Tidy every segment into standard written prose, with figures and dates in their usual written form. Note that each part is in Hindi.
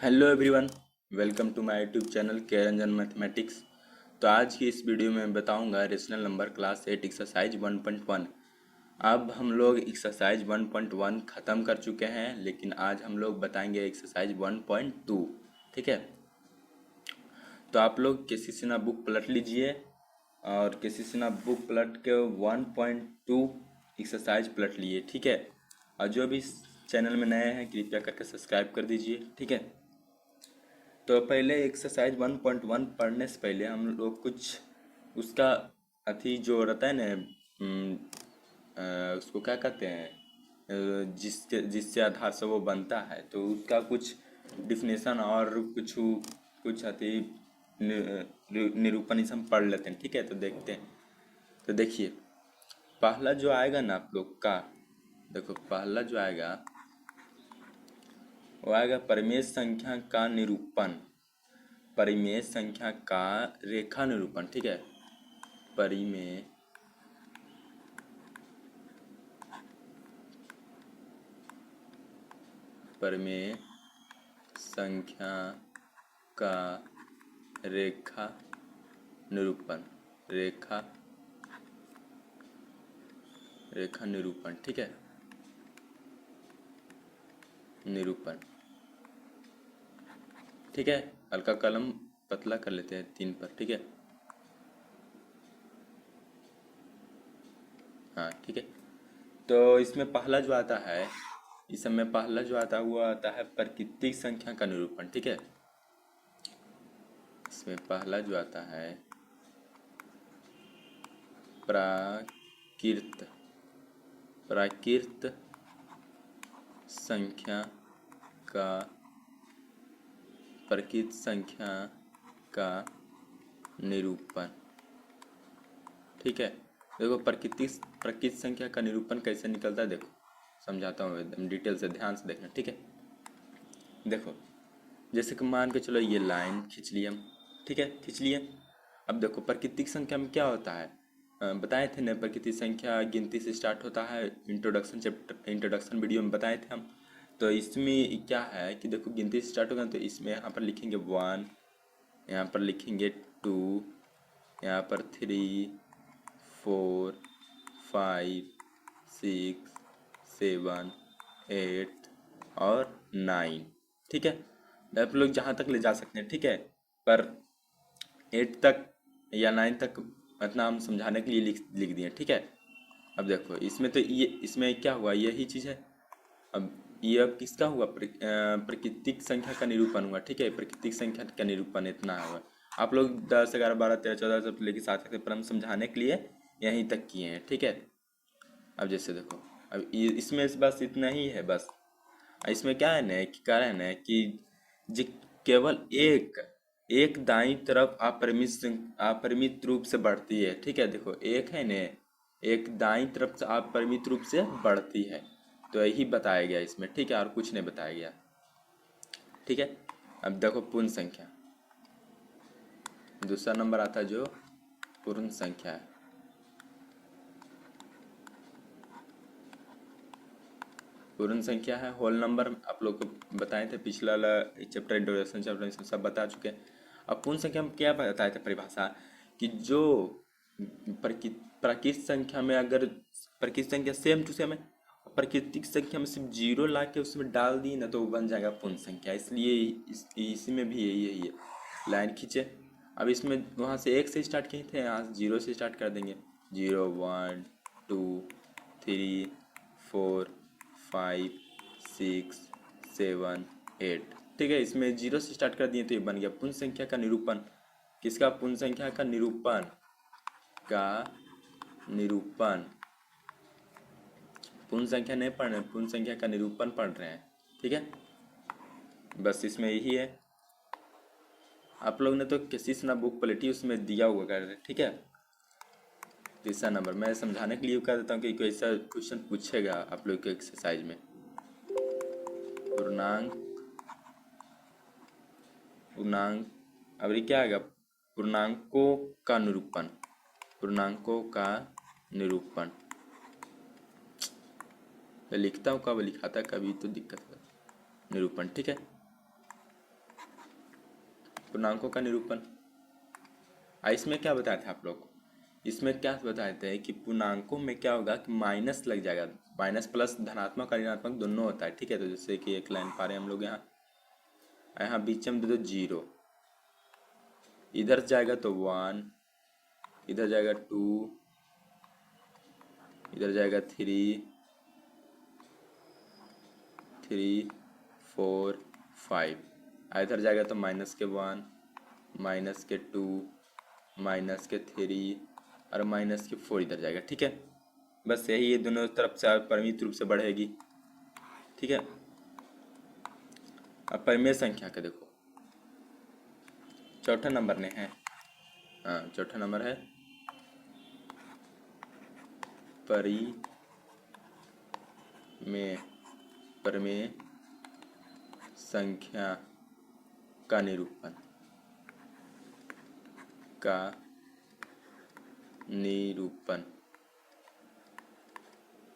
Hello everyone, welcome to my YouTube channel K Ranjan mathematics. तो आज की इस वीडियो में बताऊंगा रेशनल नंबर क्लास 8 एक्सरसाइज 1.1। अब हम लोग एक्सरसाइज 1.1 ख़त्म कर चुके हैं, लेकिन आज हम लोग बताएंगे एक्सरसाइज 1.2। ठीक है, तो आप लोग किसी से ना बुक पलट लीजिए और किसी से ना बुक पलट के 1.2 एक्सरसाइज पलट लिए। ठीक है, और जो भी इस चैनल में नए हैं कृपया करके सब्सक्राइब कर दीजिए। ठीक है, तो पहले एक्सरसाइज 1.1 पढ़ने से पहले हम लोग कुछ उसका अथी जो रहता है ना, उसको क्या कहते हैं, जिसके जिससे आधार से वो बनता है, तो उसका कुछ डिफिनेशन और कुछ कुछ अथी निरूपण इसे हम पढ़ लेते हैं। ठीक है, तो देखते हैं। तो देखिए, पहला जो आएगा ना आप लोग का, देखो पहला जो आएगा वो आएगा परिमेय संख्या का निरूपण। परिमेय संख्या का रेखा निरूपण। ठीक है, परिमेय परिमेय संख्या का रेखा निरूपण। रेखा निरूपण। ठीक है, निरूपण। ठीक है, हल्का कलम पतला कर लेते हैं 3 पर। ठीक है, हाँ ठीक है। तो इसमें पहला जो आता है, इस समय पहला जो आता है वो आता है प्राकृतिक संख्या का निरूपण। ठीक है, इसमें पहला जो आता है प्राकृत संख्या का प्राकृत संख्या का निरूपण। ठीक है, देखो प्राकृत संख्या का निरूपण कैसे निकलता है, देखो समझाता हूँ एकदम डिटेल से, ध्यान से देखना। ठीक है, देखो जैसे कि मान के चलो ये लाइन खींच लिए हम। ठीक है, खींच लिए। अब देखो प्राकृतिक संख्या में क्या होता है, बताए थे ना, प्राकृतिक संख्या गिनती से स्टार्ट होता है। इंट्रोडक्शन वीडियो में बताए थे हम। तो इसमें क्या है कि देखो गिनती से स्टार्ट होगा, तो इसमें यहाँ पर लिखेंगे 1, यहाँ पर लिखेंगे 2, यहाँ पर 3, 4, 5, 6, 7, 8 और 9। ठीक है, आप लोग जहाँ तक ले जा सकते हैं। ठीक है, पर 8 तक या 9 तक इतना हम समझाने के लिए लिख दिए। ठीक है, अब देखो इसमें तो ये, इसमें क्या हुआ, यही चीज़ है। अब ये अब किसका हुआ, प्राकृतिक संख्या का निरूपण हुआ। ठीक है, प्राकृतिक संख्या का निरूपण इतना हुआ। आप लोग 10, 11, 12, 13, 14 सब लेके साथ पर हम समझाने के लिए यहीं तक किए हैं। ठीक है, अब जैसे देखो, अब इसमें बस इतना ही है बस। इसमें क्या है ना कि कारण है कि जी केवल एक एक दाईं तरफ अपरिमित रूप से बढ़ती है। ठीक है, देखो एक है ने, एक दाईं तरफ से अपरिमित रूप से बढ़ती है, तो यही बताया गया इसमें। ठीक है, और कुछ नहीं बताया गया। ठीक है, अब देखो पूर्ण संख्या, दूसरा नंबर आता है जो पूर्ण संख्या है। पूर्ण संख्या है होल नंबर, आप लोग को बताए थे पिछला चैप्टर, इंट्रोडक्शन चैप्टर, इसमें सब बता चुके हैं। अब पूर्ण संख्या में क्या बताए थे परिभाषा, कि जो प्राकृतिक संख्या में अगर प्राकृतिक संख्या सेम टू सेम है, प्राकृतिक संख्या में सिर्फ जीरो ला के उसमें डाल दी ना, तो वो बन जाएगा पूर्ण संख्या। इसलिए इसी में भी यही है। लाइन खींचे, अब इसमें वहाँ से 1 से स्टार्ट किए थे, यहाँ से 0 से स्टार्ट कर देंगे। 0, 1, 2, 3, 4, 5, 6, 7, 8। ठीक है, इसमें 0 से स्टार्ट कर दिए तो ये बन गया पूर्ण संख्या का निरूपण। किसका, पूर्ण संख्या का निरूपण का निरूपण। पूर्ण संख्या नहीं पढ़ रहे, पूर्ण संख्या का निरूपण पढ़ रहे हैं। ठीक है, बस इसमें यही है। आप लोग ने तो किसी से ना बुक पलटी, उसमें दिया हुआ कर। ठीक है, तीसरा नंबर मैं समझाने के लिए कह देता हूँ कि कोई ऐसा क्वेश्चन पूछेगा आप लोग के एक्सरसाइज में। पूर्णांक पूर्णांक अब ये क्या आएगा, पूर्णांकों का निरूपण। पूर्णांकों का निरूपण मैं लिखता हूँ, कब लिखा था कभी तो दिक्कत है। निरूपण। ठीक है, पूर्णांकों का निरूपण। इसमें क्या बताए थे आप लोग को, इसमें क्या बताए थे कि पूर्णांकों में क्या होगा कि माइनस लग जाएगा, माइनस प्लस धनात्मक और ऋणात्मक दोनों होता है, ठीक है। तो जैसे कि एक लाइन पा रहे हैं हम लोग, यहाँ यहाँ बीच में दे दो 0, इधर जाएगा तो 1, इधर जाएगा 2, इधर जाएगा 3, 4, 5, इधर जाएगा तो माइनस के 1, माइनस के 2, माइनस के 3 और माइनस के 4 इधर जाएगा, ठीक है। बस यही ये दोनों तरफ से परिमित रूप से बढ़ेगी, ठीक है। अब परिमेय संख्या का देखो, चौथा नंबर ने है, हाँ चौथा नंबर है परिमेय संख्या का निरूपण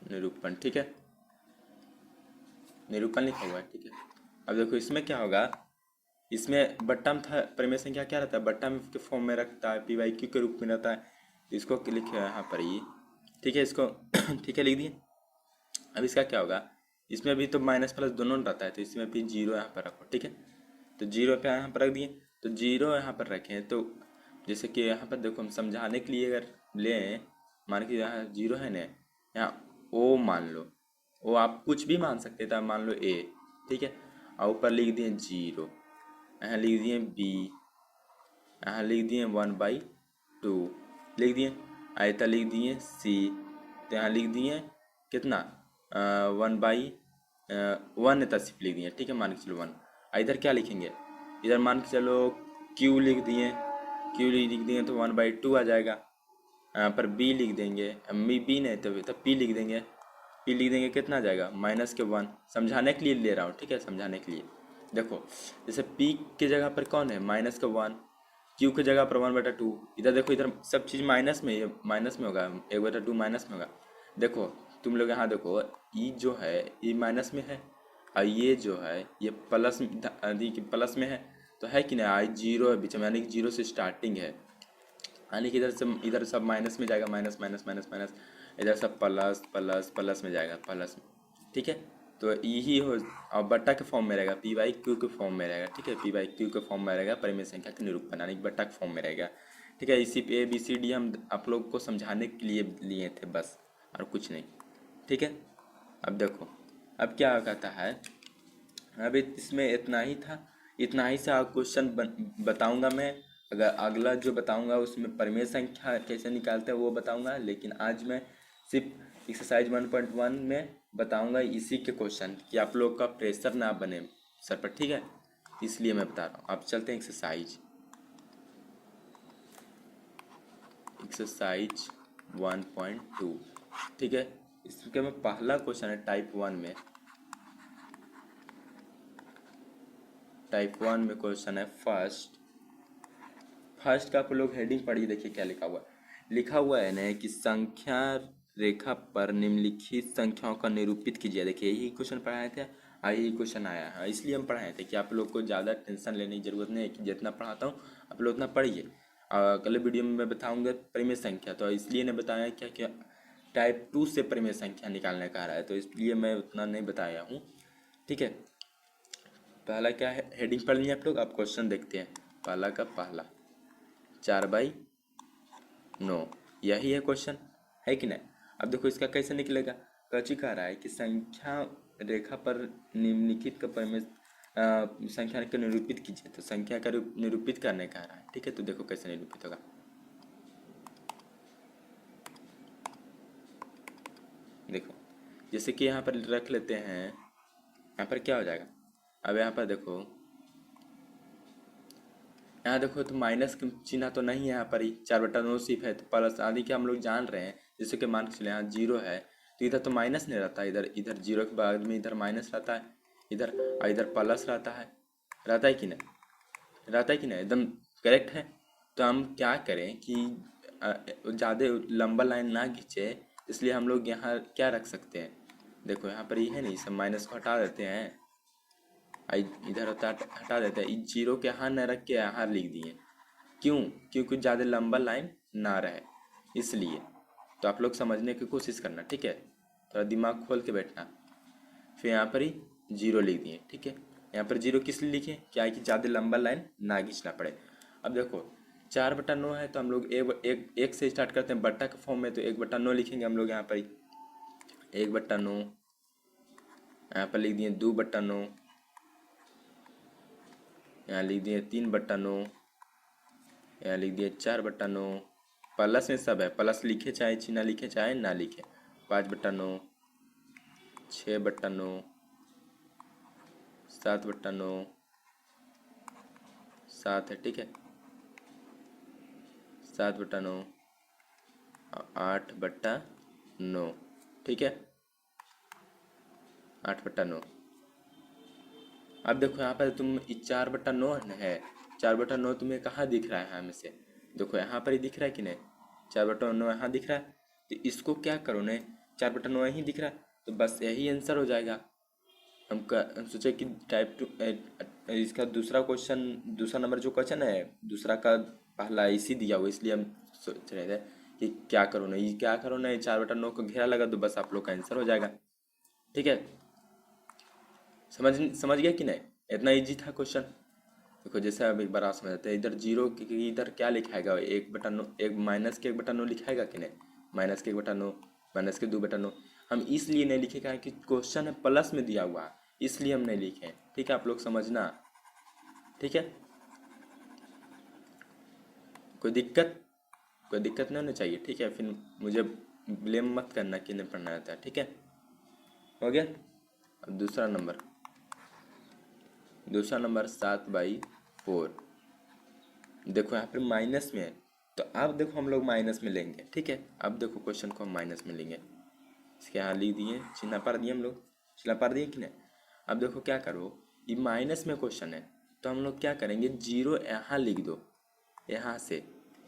निरूपण, ठीक है। निरूपण लिखा हुआ है, ठीक है। अब देखो इसमें क्या होगा, इसमें बट्टा में था परिमेय संख्या क्या रहता है, बट्टा में के फॉर्म में रखता है, पी वाई क्यू के रूप में रहता है, इसको लिखे यहाँ पर ये, ठीक है, इसको ठीक है लिख दिए। अब इसका क्या होगा, इसमें भी तो माइनस प्लस दोनों रहता है, तो इसमें भी 0 यहाँ पर रखो, ठीक है। तो 0 पे यहाँ पर रख दिए, तो 0 यहाँ पर रखें, तो जैसे कि यहाँ पर देखो हम समझाने के लिए अगर लें, मान के यहाँ 0 है ना, यहाँ ओ मान लो, ओ आप कुछ भी मान सकते थे, मान लो ए, ठीक है। और ऊपर लिख दिए 0, यहाँ लिख दिए बी, यहाँ लिख दिए 1/2 लिख दिए, आयता लिख दिए सी, तो यहाँ लिख दिए कितना 1/1 तसिफ लिख दिए, ठीक है। मान के चलो 1, इधर क्या लिखेंगे, इधर मान के चलो क्यू लिख दिए, क्यू लिख दिए तो 1/2 आ जाएगा। यहाँ पर बी लिख देंगे, बी नहीं तो पी लिख देंगे, पी लिख देंगे कितना आ जाएगा माइनस के 1, समझाने के लिए ले रहा हूँ, ठीक है, समझाने के लिए। देखो जैसे पी के जगह पर कौन है माइनस का 1, क्यू के जगह पर 1/2, इधर देखो इधर सब चीज़ माइनस में होगा, 1/2 माइनस में होगा। देखो तुम लोग यहाँ देखो, ई जो है ये माइनस में है, और ये जो है ये प्लस में है, तो है कि नहीं, आई 0 है बीच में, यानी कि 0 से स्टार्टिंग है, यानी कि इधर सब माइनस में जाएगा, माइनस माइनस माइनस माइनस, इधर सब प्लस प्लस प्लस में जाएगा, प्लस में, ठीक है। तो यही हो, और बट्टा के फॉर्म में रहेगा, पी वाई क्यू के फॉर्म में रहेगा, ठीक है, पी वाई क्यू के फॉर्म में रहेगा, परिमेय संख्या के निरूपण, यानी कि बट्टा के फॉर्म में रहेगा, ठीक है। इसी पे ABCD हम आप लोग को समझाने के लिए लिए थे बस, और कुछ नहीं, ठीक है। अब देखो अब क्या कहता है, अब इसमें इतना ही था, इतना ही से क्वेश्चन बताऊंगा मैं, अगर अगला जो बताऊंगा उसमें परिमेय संख्या कैसे निकालते हैं वो बताऊंगा, लेकिन आज मैं सिर्फ एक्सरसाइज 1.1 में बताऊंगा इसी के क्वेश्चन, कि आप लोग का प्रेशर ना बने सर पर, ठीक है, इसलिए मैं बता रहा हूँ। अब चलते हैं एक्सरसाइज 1.2, ठीक है। इसके में पहला क्वेश्चन है टाइप 1 में, टाइप 1 में क्वेश्चन है फर्स्ट का आप लोग हेडिंग पढ़िए, देखिए क्या लिखा हुआ है ना कि संख्या रेखा पर निम्नलिखित संख्याओं का निरूपित कीजिए। देखिए यही क्वेश्चन पढ़ाए थे, यही क्वेश्चन आया है, इसलिए हम पढ़ाए थे कि आप लोग को ज़्यादा टेंशन लेने की जरूरत नहीं है, कि जितना पढ़ाता हूँ आप लोग उतना पढ़िए। अगले वीडियो में मैं बताऊँगा परिमेय संख्या, तो इसलिए ने बताया क्या क्या टाइप 2 से परिमेय संख्या निकालने का रहा है, तो इसलिए मैं उतना नहीं बताया हूँ, ठीक है। पहला क्या है, हेडिंग पढ़ लिया आप लोग, अब क्वेश्चन देखते हैं। पहला का पहला 4/9, यही है क्वेश्चन, है कि नहीं। अब देखो इसका कैसे निकलेगा, कची कह रहा है कि संख्या रेखा पर निम्नलिखित का परिमेय संख्या को निरूपित कीजिए, तो संख्या का निरूपित करने का रहा है, ठीक है। तो देखो कैसे निरूपित होगा, देखो जैसे कि यहाँ पर रख लेते हैं, यहाँ पर क्या हो जाएगा, अब यहाँ पर देखो, यहाँ देखो तो माइनस चिन्ह तो नहीं है, यहाँ पर ही 4/9 सिर्फ है, तो प्लस आदि के हम लोग जान रहे हैं, जैसे कि मान के चले यहाँ 0 है, तो इधर तो माइनस नहीं रहता, इधर 0 के बाद में इधर माइनस रहता है, इधर प्लस रहता है कि नहीं, रहता है कि नहीं, एकदम करेक्ट है। तो हम क्या करें कि ज़्यादा लंबा लाइन ना खींचे, इसलिए हम लोग यहाँ क्या रख सकते हैं, देखो यहाँ पर ये है नहीं, सब माइनस को हटा देते हैं, इधर हटा देते हैं, इस जीरो के यहाँ न रख के यहाँ लिख दिए। क्यों? क्योंकि ज़्यादा लंबा लाइन ना रहे इसलिए। तो आप लोग समझने की कोशिश करना, ठीक है, थोड़ा दिमाग खोल के बैठना। फिर यहाँ पर ही जीरो लिख दिए, ठीक है। यहाँ पर जीरो किस लिए लिखे? क्या है कि ज़्यादा लंबा लाइन ना खींचना पड़े। अब देखो 4/9 है तो हम लोग एक से स्टार्ट करते हैं, बट्टा के फॉर्म में, तो 1/9 लिखेंगे हम लोग यहाँ पर ही। 1/9 यहाँ पर लिख दिए, 2/9 यहाँ लिख दिए, 3/9 यहाँ लिख दिए, 4/9। प्लस में सब है, प्लस लिखे चाहे ना लिखे चाहे ना लिखे। 5/9 6/9 7/9 7 है, ठीक है, 7/9 8/9, ठीक है, 8/9। अब देखो यहाँ पर तुम 4/9 है, 4/9 तुम्हें कहाँ दिख रहा है? हमें से देखो यहाँ पर ही दिख रहा है कि नहीं? 4/9 यहाँ दिख रहा है, तो इसको क्या करो नहीं, 4/9 यहीं दिख रहा है, तो बस यही आंसर हो जाएगा। हम सोचे कि टाइप 2 इसका दूसरा क्वेश्चन, दूसरा नंबर जो क्वेश्चन है दूसरा का पहला इसी दिया हुआ, इसलिए हम सोच रहे थे कि क्या करो नहीं, क्या करो नहीं, 4/9 को घेरा लगा दो, बस आप लोग का आंसर हो जाएगा, ठीक है। समझ गया कि नहीं? इतना इजी था क्वेश्चन। देखो जैसे अब एक बार आप समझते हैं, इधर जीरो की इधर क्या लिखाएगा? 1/9, एक माइनस के 1/9 लिखाएगा कि नहीं? माइनस के 1/9, माइनस के 2/9। हम इसलिए नहीं लिखेगा कि क्वेश्चन है प्लस में दिया हुआ, इसलिए हम नहीं लिखे, ठीक है, आप लोग समझना, ठीक है। कोई दिक्कत नहीं होनी चाहिए, ठीक है। फिर मुझे ब्लेम मत करना कि नहीं पढ़ना आता है, ठीक है। हो गया। अब दूसरा नंबर 7/4। देखो यहाँ पर माइनस में है, तो अब देखो हम लोग माइनस में लेंगे, ठीक है। अब देखो क्वेश्चन को हम माइनस में लेंगे, इसके यहाँ लिख दिए, चिन्ह पार दिए हम लोग, चिन्ह पार दिए कि नहीं। अब देखो क्या करो, ये माइनस में क्वेश्चन है तो हम लोग क्या करेंगे, जीरो यहाँ लिख दो, यहाँ से,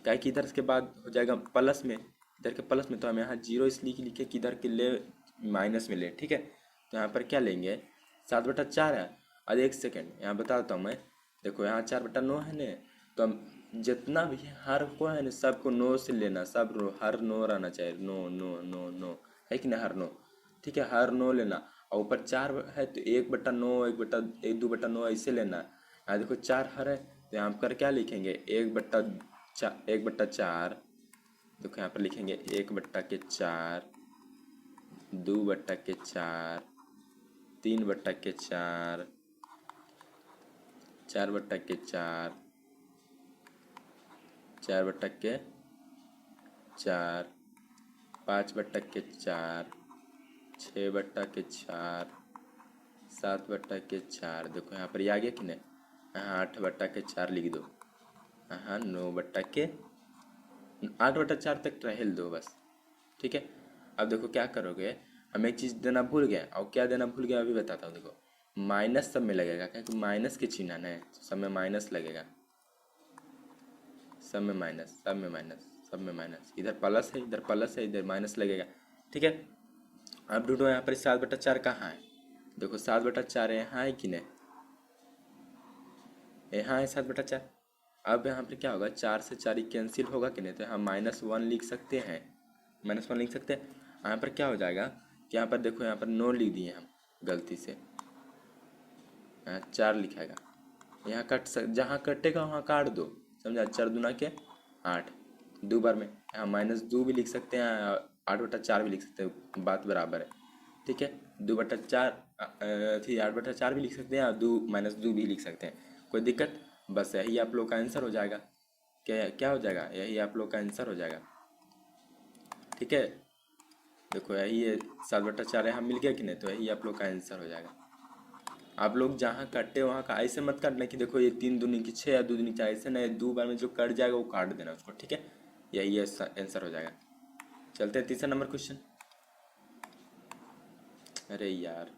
क्या कि इधर के बाद हो जाएगा प्लस में, इधर के प्लस में, तो हम यहाँ जीरो इसलिए लिखे कि इधर के ले माइनस में ले, ठीक है। तो यहाँ पर क्या लेंगे, 7/4 है। और एक सेकेंड यहाँ बताता हूँ मैं, देखो यहाँ 4/9 है ना, तो हम जितना भी हर को है ना सबको नो से लेना, सब रो हर नो रहना चाहिए, नो नो नो नो, है कि ना, हर नो, ठीक है, हर नो लेना। और ऊपर 4 है तो 1/9 2/9 ऐसे लेना। यहाँ देखो 4 हर है तो यहाँ पर क्या लिखेंगे, 1/4, देखो यहाँ पर लिखेंगे 1/4, 2/4, 3/4, 4/4, 4/4, 5/4, 6/4, 7/4। देखो यहाँ पर ये आ गया कि नहीं, हाँ 8/4 लिख दो, हाँ 8/4 तक रहेल दो बस, ठीक है। अब देखो क्या करोगे, हम एक चीज़ देना भूल गए, और क्या देना भूल गया अभी बताता हूँ। देखो माइनस सब में लगेगा, क्योंकि माइनस के चिन्ह है, तो सब में माइनस लगेगा, सब में माइनस, सब में माइनस, सब में माइनस, इधर प्लस है, इधर प्लस है, इधर माइनस लगेगा, ठीक है। अब ढूंढो यहाँ पर 7/4 कहाँ है? देखो 7/4 यहाँ है कि नहीं, यहाँ है 7/4। अब यहाँ पे क्या होगा, 4 से 4 कैंसिल होगा कि नहीं, तो हम -1 लिख सकते हैं, -1 लिख सकते हैं। यहाँ पर क्या हो जाएगा कि यहाँ पर देखो, यहाँ पर 9 लिख दिए हम गलती से, यहाँ 4 लिखाएगा, यहाँ जहाँ कटेगा वहाँ काट दो, समझा, 4 दूना के 8, 2 बार में, यहाँ -2 भी लिख सकते हैं, 8/4 भी लिख सकते हैं, बात बराबर है, ठीक है। 2/4 थी, 8/4 भी लिख सकते हैं, और -2 भी लिख सकते हैं, कोई दिक्कत? बस यही आप लोग का आंसर हो जाएगा। क्या क्या हो जाएगा, यही आप लोग का आंसर हो जाएगा, ठीक है। देखो यही है 7/4, यहाँ मिल गया कि नहीं, तो यही आप लोग का आंसर हो जाएगा। आप लोग जहाँ काटे वहाँ का ऐसे मत काटना कि देखो ये 3 दूनी की 6 या 2 दूनी की 4, ऐसे नहीं, 2 बार में जो कट जाएगा वो काट देना उसको, ठीक है। यही आंसर हो जाएगा। चलते हैं तीसरा नंबर क्वेश्चन। अरे यार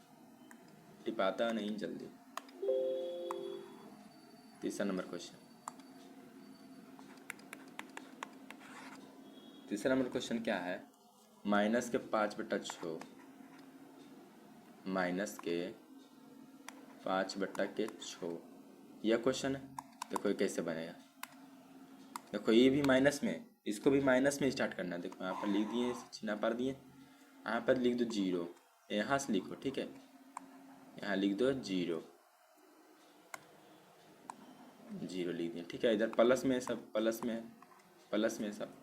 टिपाता नहीं जल्दी। तीसरा नंबर क्वेश्चन, तीसरा नंबर क्वेश्चन क्या है, -5/6, -5/6 5/6 यह क्वेश्चन है। देखो ये कैसे बनेगा। देखो ये भी माइनस में, इसको भी माइनस में स्टार्ट करना है। देखो यहाँ पर लिख दिए, चिन्ह पर दिए, यहाँ पर लिख दो 0, यहाँ से लिखो, ठीक है, यहाँ लिख दो 0 लिख दिए, ठीक है। इधर प्लस में सब, प्लस में सब।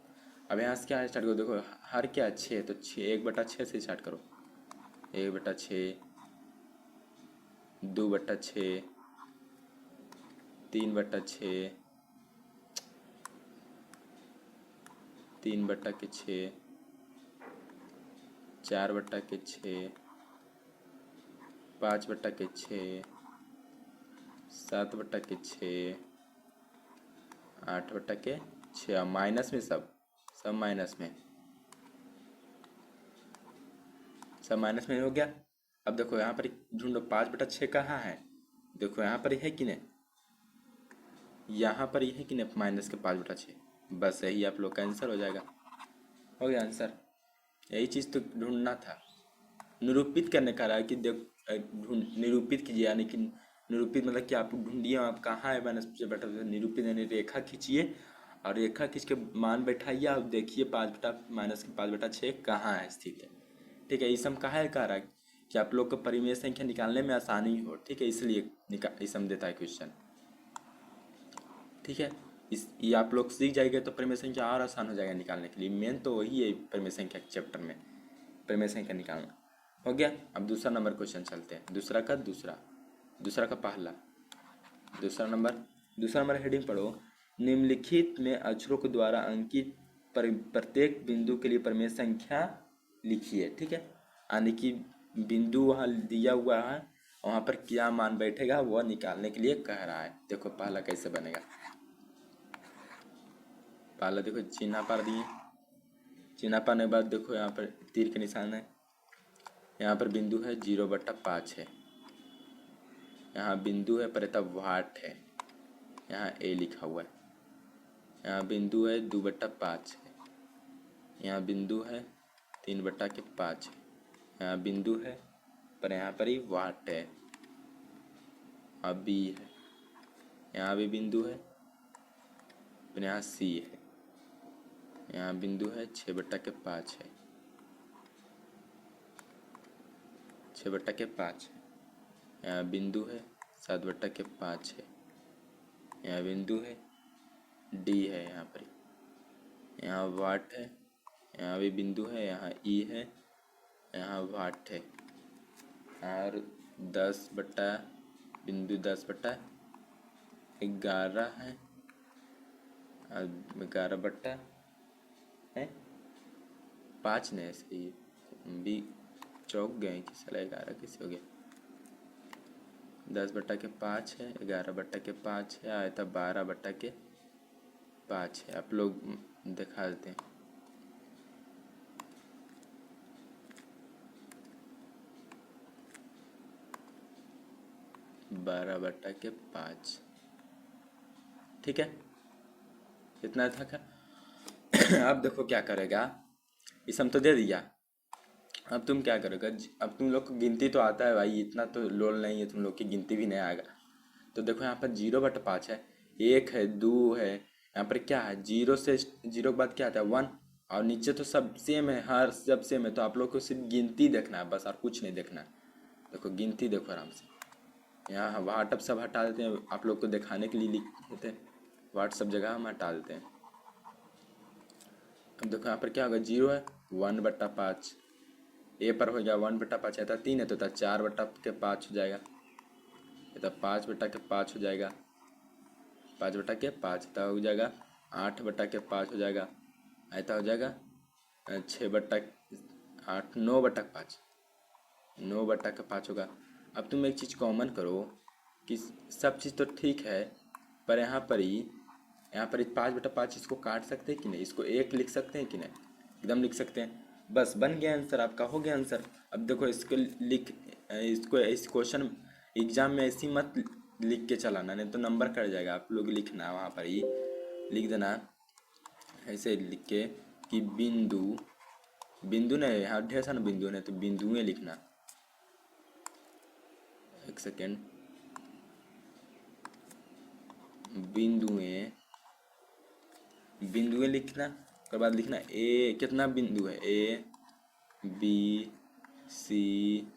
अब यहाँ से क्या स्टार्ट करो, देखो हर क्या 6, तो 1/6 से स्टार्ट करो। 1/6, 2/6, 3/6, 3/6, 4/6, 5/6, 7/6, 8/6। माइनस में सब माइनस में, सब माइनस में हो गया। अब देखो यहाँ पर ढूंढो 5/6 कहाँ है। देखो यहाँ पर है कि नहीं, यहाँ पर है कि नहीं, माइनस के 5/6। बस यही आप लोग का आंसर हो जाएगा। हो गया आंसर। यही चीज़ तो ढूंढना था, निरूपित करने का रहा कि देख निरूपित कीजिए, यानी कि निरूपित मतलब कि आप ढूंढिए आप कहाँ है माइनस से बटा। निरूपित यानी रेखा खींचिए, और रेखा खींच के मान बैठाइए, आप देखिए 5/6 कहाँ है स्थित है, ठीक है। इसम कहाँ है, कह रहा है कि आप लोग को परिमेय संख्या निकालने में आसानी हो, ठीक है, इसलिए इसम देता है क्वेश्चन, ठीक है। ये आप लोग सीख जाएंगे तो परिमेय संख्या और आसान हो जाएगा निकालने के लिए। मेन तो वही है परिमेय संख्या के चैप्टर में, परिमेय संख्या निकालना। हो गया। अब दूसरा नंबर क्वेश्चन चलते हैं। दूसरा का पहला, दूसरा नंबर हेडिंग पढ़ो। निम्नलिखित में अक्षरों के द्वारा अंकित प्रत्येक बिंदु के लिए परिमेय संख्या लिखिए, ठीक है। यानी कि बिंदु वहाँ दिया हुआ है, वहाँ पर क्या मान बैठेगा वह निकालने के लिए कह रहा है। देखो पहला कैसे बनेगा। पहला देखो चिन्ह पार दिए, चिन्ह पाने के बाद देखो यहाँ पर तीर के निशान है, यहाँ पर बिंदु है 0/5 है, यहाँ बिंदु है पर तब वाट है, यहाँ ए लिखा हुआ है, यहाँ बिंदु है 2/5 है, यहाँ बिंदु है 3/5 है, यहाँ बिंदु है पर यहाँ पर ही वाट है, अब बी है, यहाँ भी बिंदु है पर यहाँ सी है, यहाँ बिंदु है 6/5 है, 6/5 है, यहाँ बिंदु है 7/5 है, यहाँ बिंदु है डी है, यहाँ पर यहाँ वाट है, यहाँ भी बिंदु है, यहाँ ई है, यहाँ वाट है, और 10/11 है, 11/5 नहीं सही भी चौक गए कि साला 11 कैसे हो गया। 10/5 है, 11/5 है, आया था 12/5 है। आप लोग दिखा देते हैं। बारह बट्टा के 5, ठीक है, इतना था क्या। अब देखो क्या करेगा, इस हम तो दे दिया, अब तुम क्या करोगे। अब तुम लोग को गिनती तो आता है भाई, इतना तो लोल नहीं है, तुम लोग की गिनती भी नहीं आएगा। तो देखो यहाँ पर 0/5 है, 1 है, 2 है, यहाँ पर क्या है 0 के बाद क्या आता है 1, और नीचे तो सब सेम है, हर सब सेम है। तो आप लोग को सिर्फ गिनती देखना है बस, और कुछ नहीं देखना है। देखो गिनती देखो आराम से, यहाँ व्हाट्सअप सब हटा देते हैं, आप लोग को दिखाने के लिए लिख देते हैं, व्हाट्सअप जगह हम हटा देते हैं। अब देखो यहाँ पर क्या होगा, 0 है 1/5, ए पर हो गया 1/5, आता 3 है तो 4/5 हो जाएगा, तो 5/5 हो जाएगा, 5/5 तो हो जाएगा 8/5 हो जाएगा, ऐसा हो जाएगा 6/8, 9/5 होगा। अब तुम एक चीज़ कॉमन करो कि सब चीज़ तो ठीक है, पर यहाँ पर ही 5/5 इसको काट सकते हैं कि नहीं, इसको 1 लिख सकते हैं कि नहीं, एकदम लिख सकते हैं। बस बन गया आंसर, आपका हो गया आंसर। अब देखो इसको इस क्वेश्चन एग्जाम में ऐसी मत लिख के चलाना, नहीं तो नंबर कट जाएगा। आप लोग लिखना वहाँ पर ही लिख देना, ऐसे लिख के कि बिंदु नहीं, यहाँ ढेर सारा बिंदु नहीं, तो बिंदुएं लिखना। एक सेकेंड, बिंदुएं बिंदुएं लिखना, उसके बाद लिखना ए, कितना बिंदु है, A B C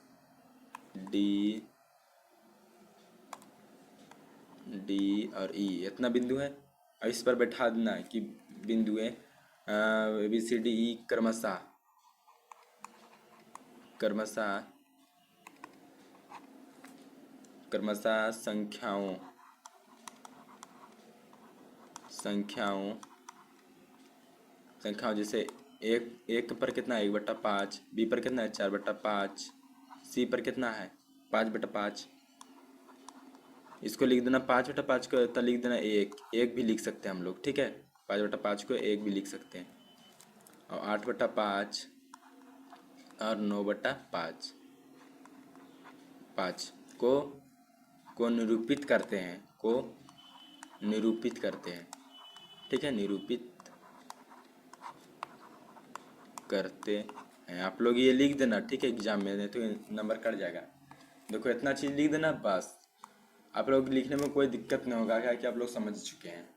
D D और ई, इतना बिंदु है। और इस पर बैठा देना कि बिंदुएं बी सी डी ई क्रमशः संख्याओं जैसे एक पर कितना है 1/5, बी पर कितना है 4/5, सी पर कितना है 5/5। इसको लिख देना 5/5 को तो लिख देना एक भी लिख सकते हैं हम लोग, ठीक है। 5/5 को एक भी लिख सकते हैं। और 8/5 और 9/5 को निरूपित करते हैं, ठीक है, निरूपित करते हैं। आप लोग ये लिख देना, ठीक है, एग्जाम में, नहीं तो नंबर कट जाएगा। देखो इतना चीज़ लिख देना, बस आप लोग लिखने में कोई दिक्कत नहीं होगा, क्या कि आप लोग समझ चुके हैं,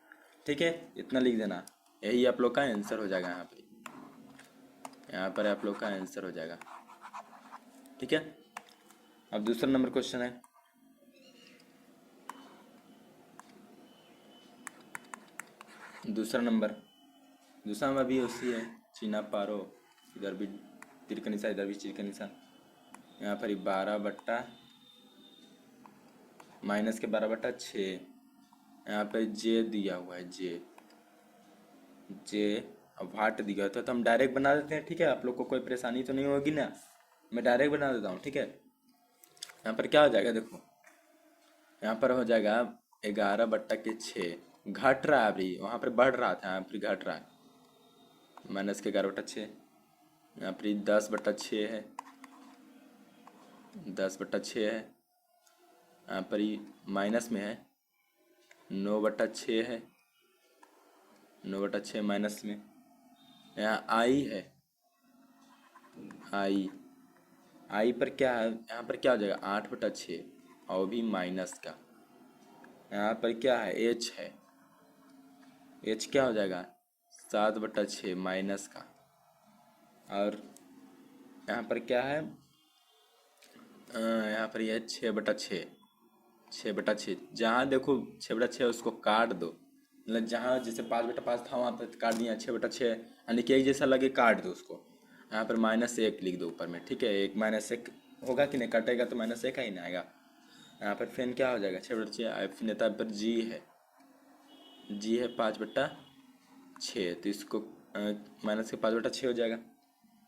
ठीक है। इतना लिख देना, यही आप लोग का आंसर हो जाएगा। यहाँ पर आप लोग का आंसर हो जाएगा, ठीक है। अब दूसरा नंबर क्वेश्चन है, दूसरा नंबर भी उसी है, चीना पारो, इधर भी तीर का निशान, इधर भी तीर का निशान। यहाँ पर 12 माइनस के 12/6, यहाँ पे जे दिया हुआ है, जे अब वाट दिया हुआ तो हम डायरेक्ट बना देते हैं, ठीक है। आप लोग को कोई परेशानी तो नहीं होगी ना, मैं डायरेक्ट बना देता हूँ, ठीक है। यहाँ पर क्या हो जाएगा, देखो यहाँ पर हो जाएगा 11/6, घट रहा है अभी, वहाँ पर बढ़ रहा था, यहाँ पर घट रहा है, माइनस के 11/6। यहाँ पर 10/6 है, 10/6 है। यहाँ पर माइनस में है, 9/6 है, 9/6 माइनस में। यहाँ आई है, आई पर क्या है, यहाँ पर क्या हो जाएगा 8/6 और भी माइनस का। यहाँ पर क्या है, एच है, एच क्या हो जाएगा 7/6 माइनस का। और यहाँ पर क्या है, यहाँ पर यह 6/6, जहाँ देखो 6/6 उसको काट दो, मतलब जहाँ जैसे 5/5 था वहाँ पर काट दिया 6/6, यानी कि एक जैसा लगे काट दो उसको। यहाँ पर -1 लिख दो ऊपर में, ठीक है। एक -1 होगा कि नहीं, कटेगा तो -1 ही नहीं आएगा। यहाँ पर फिर क्या हो जाएगा 6/6, फिर नेता पर जी है 5/6, तो इसको माइनस के 5/6 हो जाएगा।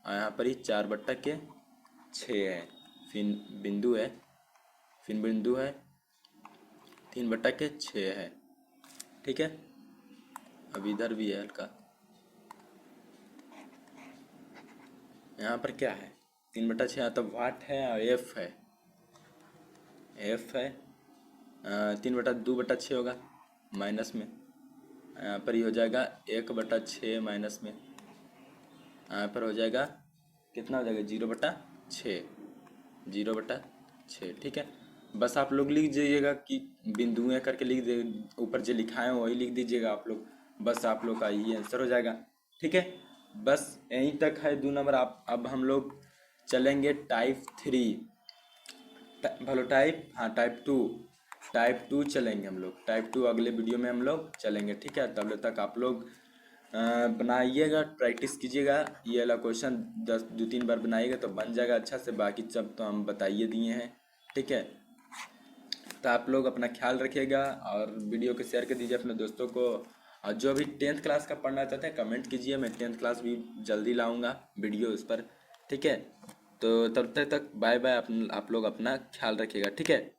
और यहाँ पर ही 4/6 है, फिर बिंदु है 3/6 है, ठीक है। अब इधर भी है हल्का, यहाँ पर क्या है 3/6, तो वाट है और एफ है 3/2/6 होगा माइनस में। यहाँ पर ही हो जाएगा 1/6 माइनस में। यहाँ पर हो जाएगा कितना हो जाएगा 0/6, ठीक है। बस आप लोग लिख दीजिएगा कि बिंदुएं करके लिख दे, ऊपर जो लिखा है वही लिख दीजिएगा आप लोग, बस आप लोग का ये आंसर हो जाएगा, ठीक है। बस यहीं तक है 2 नंबर। आप अब हम लोग चलेंगे टाइप 3, टाइप 2 चलेंगे हम लोग। टाइप 2 अगले वीडियो में हम लोग चलेंगे, ठीक है। तब तक आप लोग बनाइएगा, प्रैक्टिस कीजिएगा, ये वाला क्वेश्चन 2-3 बार बनाइएगा तो बन जाएगा अच्छा से। बाकी सब तो हम बताइए दिए हैं, ठीक है। तो आप लोग अपना ख्याल रखिएगा और वीडियो को शेयर कर दीजिए अपने दोस्तों को। और जो भी 10th क्लास का पढ़ना चाहते हैं कमेंट कीजिए, मैं 10th क्लास भी जल्दी लाऊंगा वीडियो उस पर, ठीक है। तो तब तक बाय बाय, आप लोग अपना ख्याल रखिएगा, ठीक है।